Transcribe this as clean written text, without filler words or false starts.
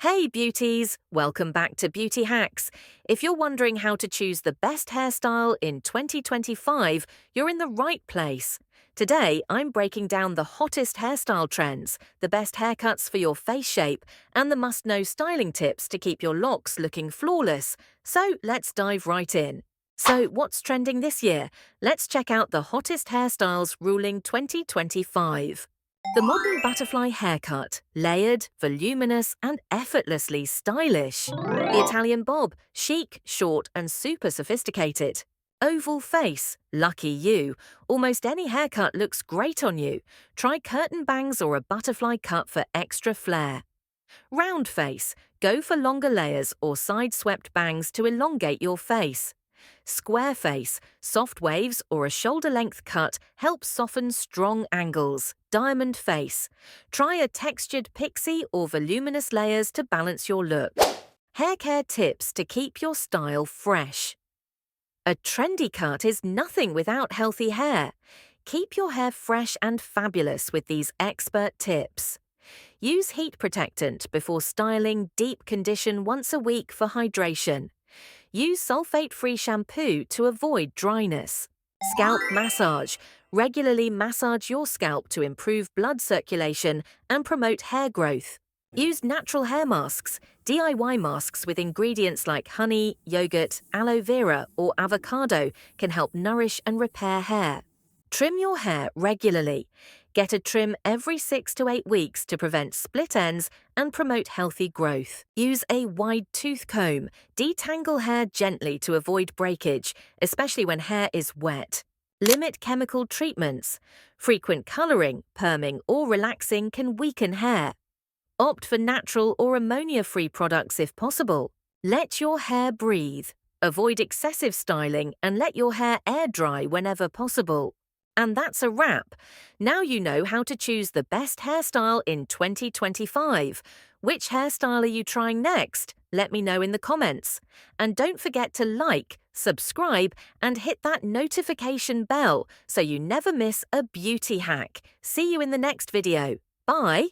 Hey beauties, welcome back to Beauty Hacks. If you're wondering how to choose the best hairstyle in 2025, you're in the right place. Today, I'm breaking down the hottest hairstyle trends, the best haircuts for your face shape, and the must-know styling tips to keep your locks looking flawless. So let's dive right in. So what's trending this year? Let's check out the hottest hairstyles ruling 2025. The modern butterfly haircut, layered, voluminous, and effortlessly stylish. The Italian bob, chic, short, and super sophisticated. Oval face, lucky you. Almost any haircut looks great on you. Try curtain bangs or a butterfly cut for extra flair. Round face, go for longer layers or side-swept bangs to elongate your face. Square face, soft waves or a shoulder-length cut help soften strong angles. Diamond face, try a textured pixie or voluminous layers to balance your look. Hair care tips to keep your style fresh. A trendy cut is nothing without healthy hair. Keep your hair fresh and fabulous with these expert tips. Use heat protectant before styling. Deep condition once a week for hydration. Use sulfate-free shampoo to avoid dryness. Scalp massage. Regularly massage your scalp to improve blood circulation and promote hair growth. Use natural hair masks, DIY masks with ingredients like honey, yogurt, aloe vera, or avocado can help nourish and repair hair. Trim your hair regularly. Get a trim every 6 to 8 weeks to prevent split ends and promote healthy growth. Use a wide tooth comb. Detangle hair gently to avoid breakage, especially when hair is wet. Limit chemical treatments. Frequent coloring, perming, or relaxing can weaken hair. Opt for natural or ammonia-free products if possible. Let your hair breathe. Avoid excessive styling and let your hair air dry whenever possible. And that's a wrap. Now you know how to choose the best hairstyle in 2025. Which hairstyle are you trying next? Let me know in the comments. And don't forget to like, subscribe, and hit that notification bell so you never miss a beauty hack. See you in the next video. Bye!